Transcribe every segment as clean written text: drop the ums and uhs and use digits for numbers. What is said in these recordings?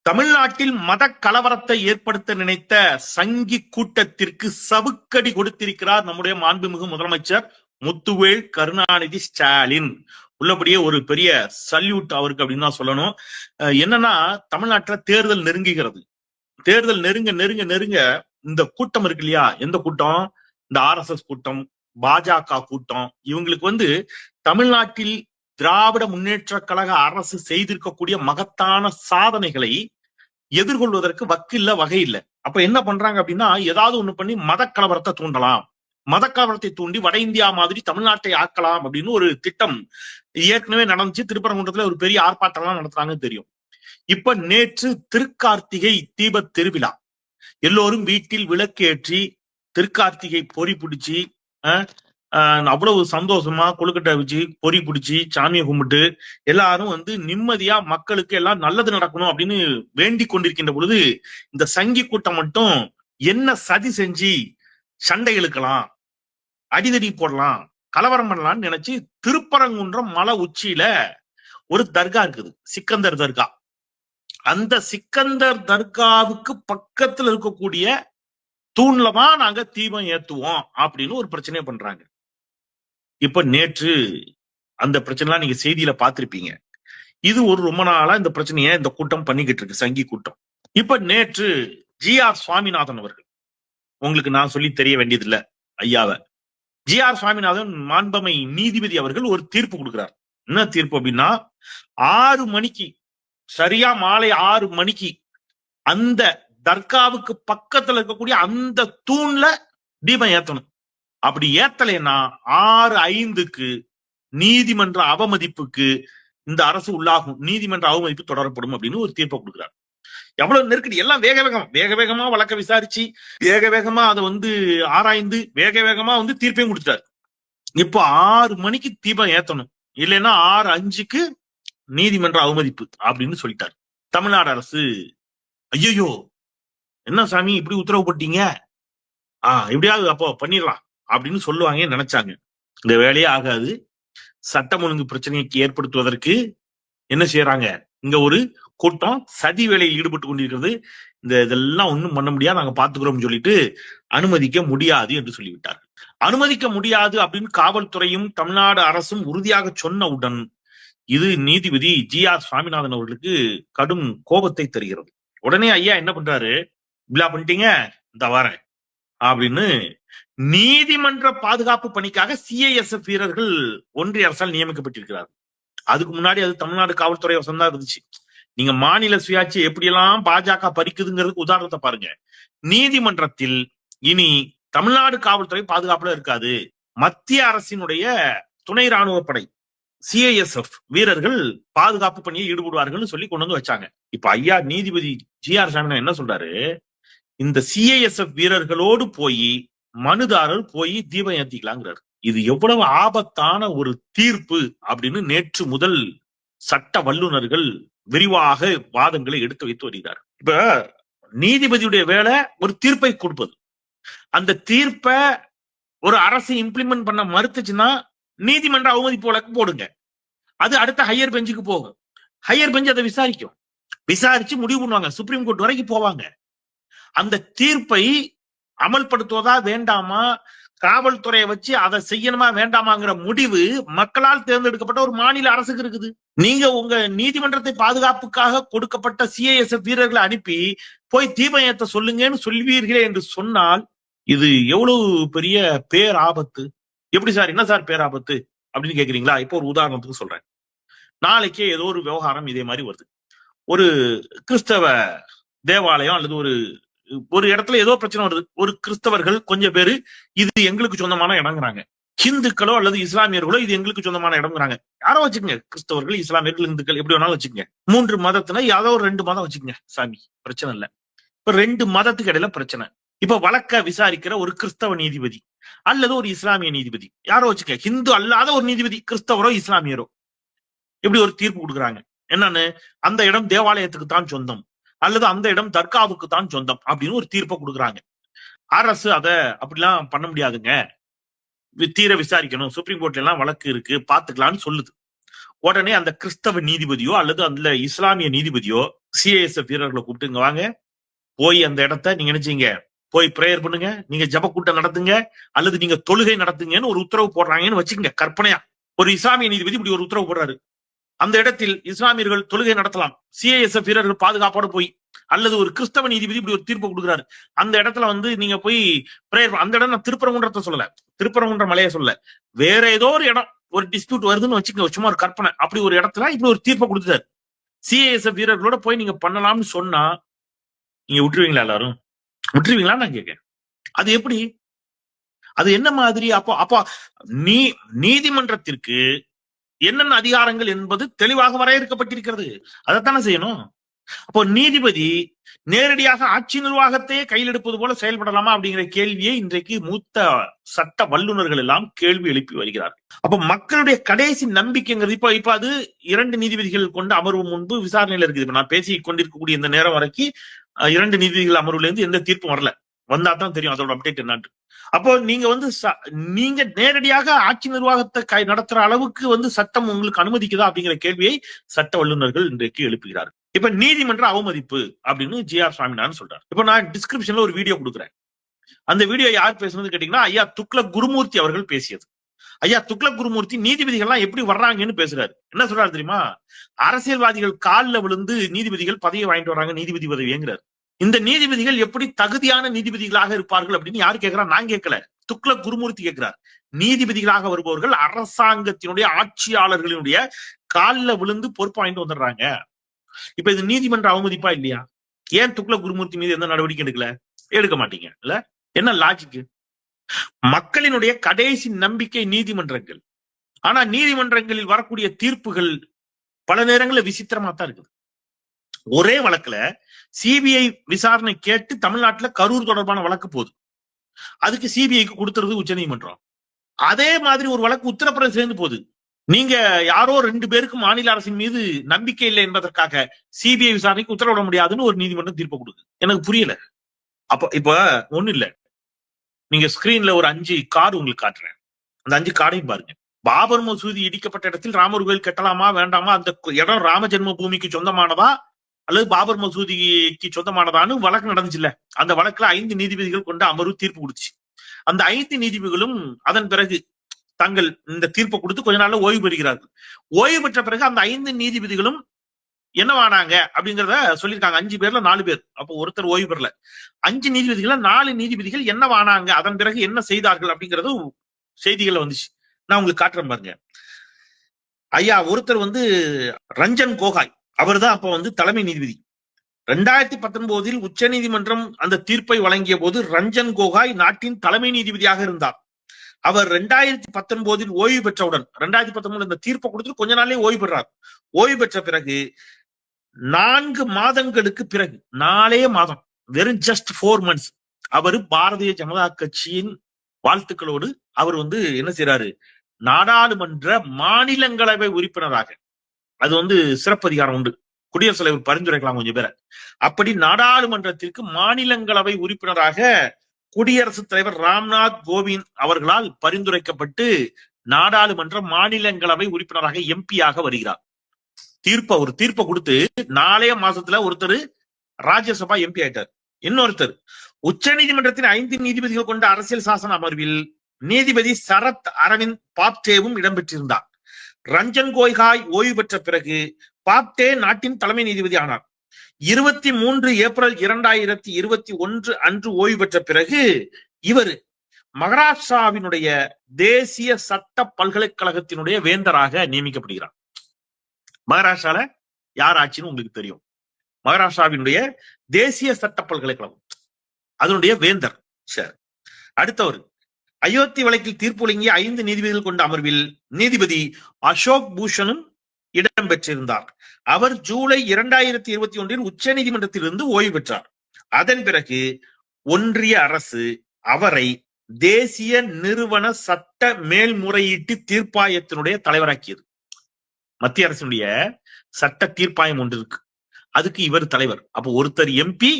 தமிழ்நாட்டில் மத கலவரத்தை ஏற்படுத்த நினைத்த சங்கி கூட்டத்திற்கு சவுக்கடி கொடுத்திருக்கிறார் நம்முடைய மாண்புமிகு முதலமைச்சர் முத்துவேல் கருணாநிதி ஸ்டாலின். உள்ளபடியே ஒரு பெரிய சல்யூட் அவருக்கு அப்படின்னு தான் சொல்லணும். என்னன்னா, தமிழ்நாட்டில் தேர்தல் நெருங்குகிறது. தேர்தல் நெருங்க நெருங்க நெருங்க இந்த கூட்டம் இருக்கு இல்லையா, எந்த கூட்டம்? இந்த RSS கூட்டம், பாஜக கூட்டம். இவங்களுக்கு தமிழ்நாட்டில் திராவிட முன்னேற்ற கழக அரசு செய்திருக்கக்கூடிய மகத்தான சாதனைகளை எதிர்கொள்வதற்கு வக்கில்ல, வகை இல்லை. அப்ப என்ன பண்றாங்க அப்படின்னா, ஏதாவது ஒண்ணு பண்ணி மத கலவரத்தை தூண்டலாம், மத கலவரத்தை தூண்டி வட இந்தியா மாதிரி தமிழ்நாட்டை ஆக்கலாம் அப்படின்னு ஒரு திட்டம் ஏற்கனவே நடந்துச்சு. திருப்பரங்குன்றத்துல ஒரு பெரிய ஆர்ப்பாட்டம்லாம் நடத்துறாங்கன்னு தெரியும். இப்ப நேற்று திருக்கார்த்திகை தீப திருவிழா, எல்லோரும் வீட்டில் விளக்கேற்றி திருக்கார்த்திகை பொறி பிடிச்சி அவ்வளவு சந்தோஷமா கொழுக்கட்டை வச்சு பொறி பிடிச்சி சாமியை கும்பிட்டு எல்லாரும் நிம்மதியா மக்களுக்கு எல்லாம் நல்லது நடக்கணும் அப்படின்னு வேண்டி கொண்டிருக்கின்ற பொழுது, இந்த சங்கி கூட்டம் மட்டும் என்ன சதி செஞ்சு சண்டை இழுக்கலாம், அடிதடி போடலாம், கலவரம் பண்ணலாம்னு நினைச்சு திருப்பரங்குன்றம் மலை உச்சியில ஒரு தர்கா இருக்குது, சிக்கந்தர் தர்கா. அந்த சிக்கந்தர் தர்காவுக்கு பக்கத்துல இருக்கக்கூடிய தூண்லதான் நாங்க தீபம் ஏத்துவோம் அப்படின்னு ஒரு பிரச்சனையை பண்றாங்க. இப்ப நேற்று அந்த பிரச்சனை நீங்க செய்தியில பார்த்திருப்பீங்க. இது ஒரு ரொம்ப நாளா இந்த பிரச்சனையை இந்த கூட்டம் பண்ணிக்கிட்டு இருக்கு, சங்கி கூட்டம். இப்ப நேற்று GR சுவாமிநாதன் அவர்கள், உங்களுக்கு நான் சொல்லி தெரிய வேண்டியதில்லை ஐயாவை, GR சுவாமிநாதன் மாண்பமை நீதிபதி அவர்கள் ஒரு தீர்ப்பு கொடுக்கிறார். என்ன தீர்ப்பு அப்படின்னா, 6 மணிக்கு, சரியா மாலை 6 மணிக்கு அந்த தர்காவுக்கு பக்கத்துல இருக்கக்கூடிய அந்த தூண்ல தீபம் ஏத்தணும். அப்படி ஏத்தலைன்னா 6:05 நீதிமன்ற அவமதிப்புக்கு இந்த அரசு உள்ளாகும், நீதிமன்ற அவமதிப்பு தொடரப்படும் அப்படின்னு ஒரு தீர்ப்பை கொடுக்கிறார். எவ்வளவு நெருக்கடி! எல்லாம் வேக வேகமா வழக்க விசாரிச்சு வேக வேகமா அதை ஆராய்ந்து வேக வேகமா தீர்ப்பையும் கொடுத்துட்டாரு. இப்போ 6 மணிக்கு தீபம் ஏத்தணும், இல்லைன்னா 6:05 நீதிமன்ற அவமதிப்பு அப்படின்னு சொல்லிட்டாரு தமிழ்நாடு அரசு. ஐயோ, என்ன சாமி இப்படி உத்தரவு போட்டீங்க, எப்படியாவது அப்போ பண்ணிடலாம் அப்படின்னு சொல்லுவாங்க நினைச்சாங்க. இந்த வேலையே ஆகாது. சட்டம் ஒழுங்கு பிரச்சனைக்கு ஏற்படுத்துவதற்கு என்ன செய்யறாங்க, இங்க ஒரு கூட்டம் சதி வேலையில் ஈடுபட்டு கொண்டிருக்கிறது. இதெல்லாம் ஒண்ணும் பண்ண முடியாது, நாங்க பாத்துக்கிறோம் சொல்லிட்டு அனுமதிக்க முடியாது என்று சொல்லிவிட்டார்கள். அனுமதிக்க முடியாது அப்படின்னு காவல்துறையும் தமிழ்நாடு அரசும் உறுதியாக சொன்னவுடன் இது நீதிபதி GR சுவாமிநாதன் அவர்களுக்கு கடும் கோபத்தை தருகிறது. உடனே ஐயா என்ன பண்றாரு, இப்படியா பண்ணிட்டீங்க, இந்த வரேன் அப்படின்னு நீதிமன்ற பாதுகாப்பு பணிக்காக CISF வீரர்கள் ஒன்றிய அரசால் நியமிக்கப்பட்டிருக்கிறார்கள். அதுக்கு முன்னாடி அது தமிழ்நாடு காவல்துறை வசம் தான் இருந்துச்சு. நீங்க மாநில சுயாட்சியை எப்படியெல்லாம் பாஜக பறிக்குதுங்கிறதுக்கு உதாரணத்தை பாருங்க. நீதிமன்றத்தில் இனி தமிழ்நாடு காவல்துறை பாதுகாப்புல இருக்காது, மத்திய அரசினுடைய துணை ராணுவ படை CISF வீரர்கள் பாதுகாப்பு பணியில் ஈடுபடுவார்கள் சொல்லி கொண்டு வச்சாங்க. இப்ப ஐயா நீதிபதி GR சாமிநாதன் என்ன சொல்றாரு, இந்த CISF வீரர்களோடு போய் மனுதாரர் போய் தீபம் ஏத்திக்கலாங்கிறார். இது எவ்வளவு ஆபத்தான ஒரு தீர்ப்பு அப்படின்னு நேற்று முதல் சட்ட வல்லுநர்கள் விரிவாக வாதங்களை எடுத்து வைத்து வருகிறார். இப்ப நீதிபதியுடைய வேலை ஒரு தீர்ப்பை கொடுப்பது. அந்த தீர்ப்பை ஒரு அரசு இம்ப்ளிமெண்ட் பண்ண மறுத்துச்சுன்னா நீதிமன்ற அவமதிப்பு வழக்கு போடுங்க, அது அடுத்த ஹையர் பெஞ்சுக்கு போகும். ஹையர் பெஞ்ச் அதை விசாரிக்கும், விசாரிச்சு முடிவு பண்ணுவாங்க, சுப்ரீம் கோர்ட் வரைக்கும் போவாங்க. அந்த தீர்ப்பை அமல்படுத்துவதா வேண்டாமா, காவல்துறையை வச்சு அதை செய்யணுமா வேண்டாமாங்கிற முடிவு மக்களால் தேர்ந்தெடுக்கப்பட்ட ஒரு மாநில அரசுக்கு இருக்குது. நீங்க உங்க நீதிமன்றத்தை பாதுகாப்புக்காக கொடுக்கப்பட்ட CISF வீரர்களை அனுப்பி போய் தீபம் ஏத்த சொல்லுங்கன்னு சொல்வீர்களே என்று சொன்னால் இது எவ்வளவு பெரிய பேர் ஆபத்து. எப்படி சார், என்ன சார் பேர் ஆபத்து அப்படின்னு கேக்குறீங்களா? இப்போ ஒரு உதாரணத்துக்கு சொல்றேன். நாளைக்கே ஏதோ ஒரு விவகாரம் இதே மாதிரி வருது. ஒரு கிறிஸ்தவ தேவாலயம் அல்லது ஒரு இடத்துல ஏதோ பிரச்சனை வருது. ஒரு கிறிஸ்தவர்கள் கொஞ்சம் பேரு இது எங்களுக்கு சொந்தமான இடங்கிறாங்க, ஹிந்துக்களோ அல்லது இஸ்லாமியர்களோ இது எங்களுக்கு சொந்தமான இடம்ங்கிறாங்க. யாரோ வச்சுக்கோங்க, கிறிஸ்தவர்கள், இஸ்லாமியர்கள், இந்துக்கள் எப்படி வேணாலும் வச்சுக்கோங்க. 3 மதத்துல ஏதோ ஒரு 2 மதம் வச்சுக்கோங்க சாமி, பிரச்சனை இல்லை. இப்ப 2 மதத்துக்கு இடையில பிரச்சனை. இப்ப வழக்க விசாரிக்கிற ஒரு கிறிஸ்தவ நீதிபதி அல்லது ஒரு இஸ்லாமிய நீதிபதி, யாரோ வச்சுக்க, ஹிந்து அல்லாத ஒரு நீதிபதி, கிறிஸ்தவரோ இஸ்லாமியரோ, இப்படி ஒரு தீர்ப்பு கொடுக்குறாங்க. என்னன்னு, அந்த இடம் தேவாலயத்துக்கு தான் சொந்தம் அல்லது அந்த இடம் தர்காவுக்கு தான் சொந்தம் அப்படின்னு ஒரு தீர்ப்பை கொடுக்குறாங்க. அரசு அதை அப்படிலாம் பண்ண முடியாதுங்க, தீர விசாரிக்கணும், சுப்ரீம் கோர்ட்ல எல்லாம் வழக்கு இருக்கு, பாத்துக்கலாம்னு சொல்லுது. உடனே அந்த கிறிஸ்தவ நீதிபதியோ அல்லது அந்த இஸ்லாமிய நீதிபதியோ சிஐஎஸ்எஃப் வீரர்களை கூப்பிட்டு இங்க வாங்க, போய் அந்த இடத்த நீங்க நினைச்சீங்க போய் பிரேயர் பண்ணுங்க, நீங்க ஜப கூட்டம் நடத்துங்க அல்லது நீங்க தொழுகை நடத்துங்கன்னு ஒரு உத்தரவு போடுறாங்கன்னு வச்சுக்கோங்க. கற்பனையா ஒரு இஸ்லாமிய நீதிபதி இப்படி ஒரு உத்தரவு போடுறாரு. அந்த இடத்தில் இஸ்லாமியர்கள் தொழுகை நடத்தலாம், சிஐஎஸ்எஃப் வீரர்கள் பாதுகாப்போட போய், அல்லது ஒரு கிறிஸ்தவ நீதிபதி இப்படி ஒரு தீர்ப்பு கொடுக்குறாரு. அந்த இடத்துல வந்து நீங்க போய் பிரேயர், அந்த இடம் நான் திருப்பரங்குன்றத்தை சொல்லல, திருப்பரங்குன்ற மலையை சொல்லல, வேற ஏதோ ஒரு இடம் ஒரு டிஸ்பியூட் வருதுன்னு வச்சுக்கோங்க, சும்மா ஒரு கற்பனை, அப்படி ஒரு இடத்துல இப்படி ஒரு தீர்ப்பை கொடுத்துட்டாரு. சிஐஎஸ்எஃப் வீரர்களோட போய் நீங்க பண்ணலாம்னு சொன்னா நீங்க விட்டுருவீங்களா? எல்லாரும் விட்டுருவீங்களா நான் கேட்க. அது எப்படி, அது என்ன மாதிரி? அப்போ நீதிமன்றத்திற்கு என்னென்ன அதிகாரங்கள் என்பது தெளிவாக வரையறுக்கப்பட்டிருக்கிறது. அதைத்தானே செய்யணும். அப்போ நீதிபதி நேரடியாக ஆட்சி நிர்வாகத்தையே கையில் எடுப்பது போல செயல்படலாமா அப்படிங்கிற கேள்வியை இன்றைக்கு மூத்த சட்ட வல்லுநர்கள் எல்லாம் கேள்வி எழுப்பி வருகிறார்கள். அப்ப மக்களுடைய கடைசி நம்பிக்கைங்கிறது இப்ப அது 2 நீதிபதிகள் கொண்ட அமர்வு முன்பு விசாரணையில இருக்குது. இப்ப நான் பேசி கொண்டிருக்கக்கூடிய இந்த நேரம் வரைக்கும் 2 நீதிபதிகள் அமர்வுல இருந்து எந்த தீர்ப்பும் வரல. வந்தா தான் தெரியும் அதோட அப்டேட் என்னன்னு. அப்போ நீங்க வந்து நீங்க நேரடியாக ஆட்சி நிர்வாகத்தை நடத்துற அளவுக்கு சட்டம் உங்களுக்கு அனுமதிக்குதா அப்படிங்கிற கேள்வியை சட்ட வல்லுநர்கள் இன்றைக்கு எழுப்புகிறார்கள். இப்ப நீதிமன்ற அவமதிப்பு அப்படின்னு ஜி.ஆர். சுவாமிநாதன் சொல்றாரு. இப்ப நான் டிஸ்கிரிப்ஷன்ல ஒரு வீடியோ கொடுக்குறேன். அந்த வீடியோ யார் பேசுனது கேட்டீங்கன்னா ஐயா துக்ளக் குருமூர்த்தி அவர்கள் பேசியது. ஐயா துக்ளக் குருமூர்த்தி நீதிபதிகள்லாம் எப்படி வர்றாங்கன்னு பேசுறாரு. என்ன சொல்றாரு தெரியுமா? அரசியல்வாதிகள் காலில் விழுந்து நீதிபதிகள் பதவியை வாங்கிட்டு வர்றாங்க, நீதிபதி பதவிங்கிறார். இந்த நீதிபதிகள் எப்படி தகுதியான நீதிபதிகளாக இருப்பார்கள் அப்படின்னு யாரு கேட்கிறா? நான் கேட்கல, துக்ளக் குருமூர்த்தி கேட்கிறார். நீதிபதிகளாக வருபவர்கள் அரசாங்கத்தினுடைய ஆட்சியாளர்களினுடைய காலில் விழுந்து பொறுப்பு வாங்கிட்டு வந்துடுறாங்க. இப்ப இது நீதிமன்ற அவமதிப்பா இல்லையா? ஏன் துக்ளக் குருமூர்த்தி மீது எந்த நடவடிக்கை எடுக்கல? எடுக்க மாட்டீங்க இல்ல? என்ன லாஜிக்? மக்களினுடைய கடைசி நம்பிக்கை நீதிமன்றங்கள். ஆனா நீதிமன்றங்களில் வரக்கூடிய தீர்ப்புகள் பல நேரங்களில் விசித்திரமா தான் இருக்குது. ஒரே வழக்குல சிபிஐ விசாரணை கேட்டு தமிழ்நாட்டுல கரூர் தொடர்பான வழக்கு போகுது, அதுக்கு சிபிஐக்கு கொடுத்துறது உச்ச நீதிமன்றம். அதே மாதிரி ஒரு வழக்கு உத்தரப்பிரதேச போகுது, நீங்க யாரோ 2 பேருக்கு மாநில அரசின் மீது நம்பிக்கை இல்லை என்பதற்காக சிபிஐ விசாரணைக்கு உத்தரவிட முடியாதுன்னு ஒரு நீதிமன்றம் தீர்ப்பு கொடுக்குது. எனக்கு புரியல. இப்ப ஒண்ணு இல்ல, நீங்க ஸ்கிரீன்ல ஒரு 5 கார்டு உங்களுக்கு காட்டுறேன், அந்த 5 கார்டையும் பாருங்க. பாபர் மசூதி இடிக்கப்பட்ட இடத்தில் ராமர் கோயில் கட்டலாமா வேண்டாமா, அந்த இடம் ராம ஜென்ம பூமிக்கு சொந்தமானதா அல்லது பாபர் மசூதிக்கு சொந்தமானதான்னு வழக்கு நடந்துச்சுல்ல. அந்த வழக்குல 5 நீதிபதிகள் கொண்ட அமர்வு தீர்ப்பு கொடுத்துச்சு. அந்த 5 நீதிபதிகளும் அதன் பிறகு தங்கள் இந்த தீர்ப்பை கொடுத்து கொஞ்ச நாள்ல ஓய்வு பெறுகிறார்கள். ஓய்வு பெற்ற பிறகு அந்த 5 நீதிபதிகளும் என்னவானாங்க அப்படிங்கிறத சொல்லியிருக்காங்க. 5 பேர்ல 4 பேர், அப்போ ஒருத்தர் ஓய்வு பெறல. 5 நீதிபதிகள் 4 நீதிபதிகள் என்னவானாங்க, அதன் பிறகு என்ன செய்தார்கள் அப்படிங்கிறது செய்திகள் வந்துச்சு. நான் உங்களுக்கு காட்டுறேன் பாருங்க. ஐயா ஒருத்தர் ரஞ்சன் கோகாய், அவர் தான் அப்ப தலைமை நீதிபதி. 2019 உச்ச நீதிமன்றம் அந்த தீர்ப்பை வழங்கிய போது ரஞ்சன் கோகாய் நாட்டின் தலைமை நீதிபதியாக இருந்தார். அவர் 2019 ஓய்வு பெற்றவுடன் 2019 இந்த தீர்ப்பை கொடுத்துட்டு கொஞ்ச நாளே ஓய்வு பெறார். ஓய்வு பெற்ற பிறகு 4 மாதங்களுக்கு பிறகு, 4 மாதம், வெறும் ஜஸ்ட் 4 months, அவர் பாரதிய ஜனதா கட்சியின் வாழ்த்துக்களோடு அவர் என்ன செய்யறாரு, நாடாளுமன்ற மாநிலங்களவை உறுப்பினராக, அது சிறப்பு அதிகாரம் உண்டு, குடியரசுத் தலைவர் பரிந்துரைக்கலாம் கொஞ்சம் பேரை. அப்படி நாடாளுமன்றத்திற்கு மாநிலங்களவை உறுப்பினராக குடியரசுத் தலைவர் ராம்நாத் கோவிந்த் அவர்களால் பரிந்துரைக்கப்பட்டு நாடாளுமன்ற மாநிலங்களவை உறுப்பினராக எம்பியாக வருகிறார். ஒரு தீர்ப்பை கொடுத்து 4 மாசத்துல ஒருத்தர் ராஜ்யசபா எம்பி ஆயிட்டார். இன்னொருத்தர் உச்ச நீதிமன்றத்தின் 5 நீதிபதிகள் கொண்ட அரசியல் சாசன அமர்வில் நீதிபதி சரத் அரவிந்த் பாப்டேவும் இடம்பெற்றிருந்தார். ரஞ்சன் கோகாய் ஓய்வு பெற்ற பிறகு பாப்டே நாட்டின் தலைமை நீதிபதி ஆனார். 23 ஏப்ரல் 2021 அன்று ஓய்வு பெற்ற பிறகு இவர் மகாராஷ்டிராவினுடைய தேசிய சட்ட பல்கலைக்கழகத்தினுடைய வேந்தராக நியமிக்கப்படுகிறார். மகாராஷ்டிரால யார் ஆட்சின்னு உங்களுக்கு தெரியும். மகாராஷ்டிராவினுடைய தேசிய சட்ட பல்கலைக்கழகம், அதனுடைய வேந்தர். சரி, அடுத்தவர் அயோத்தி வழக்கில் தீர்ப்பு வழங்கிய 5 நீதிபதிகள் கொண்ட அமர்வில் நீதிபதி அசோக் பூஷனும் இடம்பெற்றிருந்தார். அவர் ஜூலை 2021 உச்ச நீதிமன்றத்திலிருந்து ஓய்வு பெற்றார். அதன் பிறகு ஒன்றிய அரசு அவரை தேசிய நிறுவன சட்ட மேல்முறையீட்டு தீர்ப்பாயத்தினுடைய தலைவராக்கியது. மத்திய அரசினுடைய சட்ட தீர்ப்பாயம் ஒன்று இருக்கு, அதுக்கு இவர் தலைவர். அப்போ ஒருத்தர் எம்பி,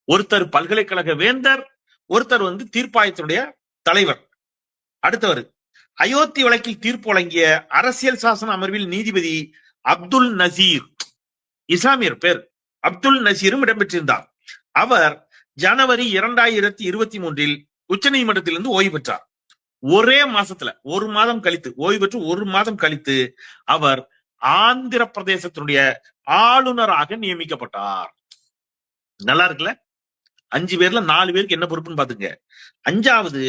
ஒருத்தர் பல்கலைக்கழக வேந்தர், ஒருத்தர் தீர்ப்பாயத்தினுடைய தலைவர். அடுத்தவர் அயோத்தி வழக்கில் தீர்ப்பு வழங்கிய அரசியல் சாசன அமர்வில் நீதிபதி அப்துல் நசீர், இஸ்லாமியர் பேர், அப்துல் நசீரும் இடம்பெற்றிருந்தார். அவர் ஜனவரி 2023 உச்ச நீதிமன்றத்திலிருந்து ஓய்வு பெற்றார். ஒரே மாசத்துல, ஒரு மாதம் கழித்து ஓய்வு பெற்று ஒரு மாதம் கழித்து அவர் ஆந்திர பிரதேசத்தினுடைய ஆளுநராக நியமிக்கப்பட்டார். நல்லா இருக்குல்ல? 5 பேர்ல 4 பேருக்கு என்ன பொறுப்புன்னு பாத்துங்க. 5வது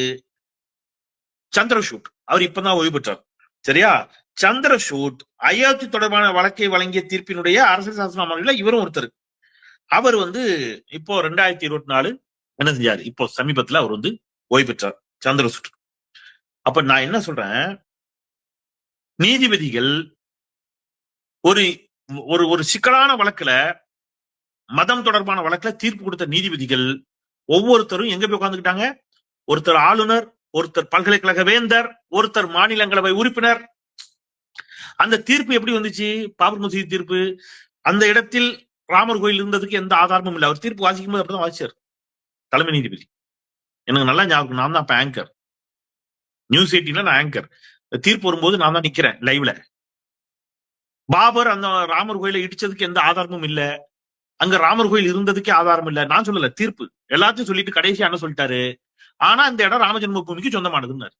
சந்திரசூட், அவர் இப்பதான் ஓய்வு பெற்றார். சரியா? சந்திரசூட் அயோத்தி தொடர்பான வழக்கை வழங்கிய தீர்ப்பினுடைய அரசியல் சாசன அமர்வில் இவரும் ஒருத்தர். அவர் இப்போ 2024 என்ன செஞ்சாரு? இப்போ சமீபத்துல அவர் ஓய்வு பெற்றார், சந்திரசூட். அப்ப நான் என்ன சொல்றேன், நீதிபதிகள் ஒரு ஒரு சிக்கலான வழக்குல, மதம் தொடர்பான வழக்குல தீர்ப்பு கொடுத்த நீதிபதிகள் ஒவ்வொருத்தரும் எங்க போய் உட்கார்ந்துக்கிட்டாங்க? ஒருத்தர் ஆளுநர், ஒருத்தர் பல்கலைக்கழக வேந்தர், ஒருத்தர் மாநிலங்களவை உறுப்பினர். அந்த தீர்ப்பு எப்படி வந்துச்சு? பாபர் மசூதி தீர்ப்பு. அந்த இடத்தில் ராமர் கோயில் இருந்ததுக்கு எந்த ஆதாரமும் இல்லை. அவர் தீர்ப்பு வாசிக்கும் போது அப்படிதான் வாசிச்சார் தலைமை நீதிபதி. எனக்கு நல்லா ஞாபகம், நான் தான் அப்ப ஆங்கர், நியூஸ் 18 நான் ஆங்கர். தீர்ப்பு வரும்போது நான் தான் நிக்கிறேன் லைவ்ல. பாபர் அந்த ராமர் கோயிலை இடிச்சதுக்கு எந்த ஆதாரமும் இல்ல, அங்க ராமர் கோயில் இருந்ததுக்கே ஆதாரம் இல்ல. நான் சொல்லல, தீர்ப்பு எல்லாத்தையும் சொல்லிட்டு கடைசியா என்ன சொல்லிட்டாரு? ஆனா இந்த இடம் ராமஜென்ம பூமிக்கு சொந்தமானதுன்னாரு.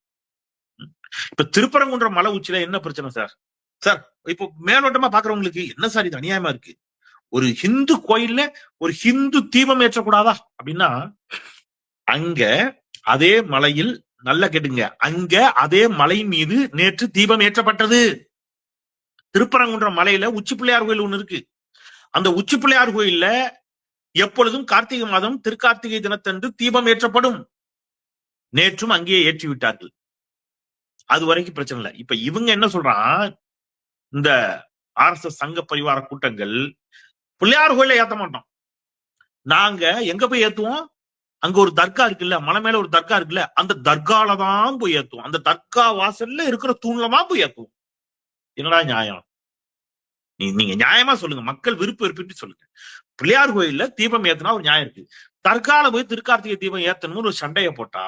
இப்ப திருப்பரங்குன்றம் மலை உச்சியில என்ன பிரச்சனை சார்? சார் இப்போ மேலோட்டமா பாக்குறவங்களுக்கு என்ன சார் இது அநியாயமா இருக்கு? ஒரு ஹிந்து கோயில்ல ஒரு ஹிந்து தீபம் ஏற்றக்கூடாதா அப்படின்னா, அங்க அதே மலையில், நல்லா கேட்டுங்க, அங்க அதே மலை மீது நேற்று தீபம் ஏற்றப்பட்டது. திருப்பரங்குன்றம் மலையில உச்சி பிள்ளையார் கோயில் ஒண்ணு இருக்கு. அந்த உச்சி பிள்ளையார் கோயில்ல எப்பொழுதும் கார்த்திகை மாதம் திருக்கார்த்திகை தினத்தன்று தீபம் ஏற்றப்படும். நேற்றும் அங்கேயே ஏற்றி விட்டார்கள். அது வரைக்கும் பிரச்சனை இல்லை. இப்ப இவங்க என்ன சொல்றான், இந்த RSS சங்க பரிவார கூட்டங்கள் பிள்ளையார் கோயில ஏத்த மாட்டோம், நாங்க எங்க போய் ஏத்துவோம்? அங்க ஒரு தர்கா இருக்குல்ல, மலை மேல ஒரு தர்கா இருக்குல்ல, அந்த தர்கால தான் போய் ஏத்துவோம். அந்த தர்கா வாசல்ல இருக்கிற தூண்ல தான் போய் ஏத்துவோம். என்னடா நியாயம்? நீங்க நியாயமா சொல்லுங்க, மக்கள் விருப்பம் சொல்லுங்க. பிள்ளையார் கோயில்ல தீபம் ஏத்துனா ஒரு நியாயம் இருக்கு. தர்கால போய் திருக்கார்த்திகை தீபம் ஏத்தணும்னு ஒரு சண்டையை போட்டா,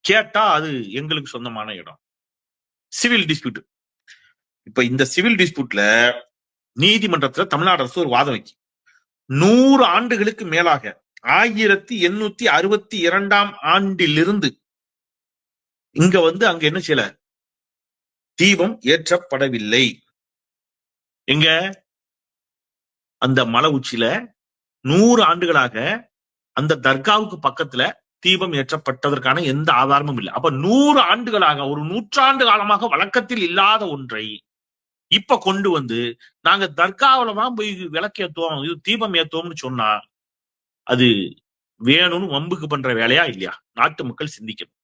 கேட்டா அது எங்களுக்கு சொந்தமான இடம், சிவில் டிஸ்பியூட். இப்ப இந்த சிவில் டிஸ்பியூட்ல நீதிமன்றத்துல தமிழ்நாடு அரசு ஒரு வாதம் வைக்கும். 100 ஆண்டுகளுக்கு மேலாக 1862 ஆண்டிலிருந்து இங்க அங்க என்ன செய்யல, தீபம் ஏற்றப்படவில்லை. எங்க அந்த மலை உச்சியில 100 ஆண்டுகளாக அந்த தர்காவுக்கு பக்கத்துல தீபம் ஏற்றப்பட்டதற்கான எந்த ஆதாரமும் இல்லை. அப்ப 100 ஆண்டுகளாக, ஒரு 100 காலமாக வழக்கத்தில் இல்லாத ஒன்றை இப்ப கொண்டு நாங்க தர்காவில தான் போய் விளக்கேத்துவோம், இது தீபம் ஏத்துவோம்னு சொன்னா அது வேணும்னு வம்புக்கு பண்ற வேலையா இல்லையா? நாட்டு மக்கள் சிந்திக்கணும்.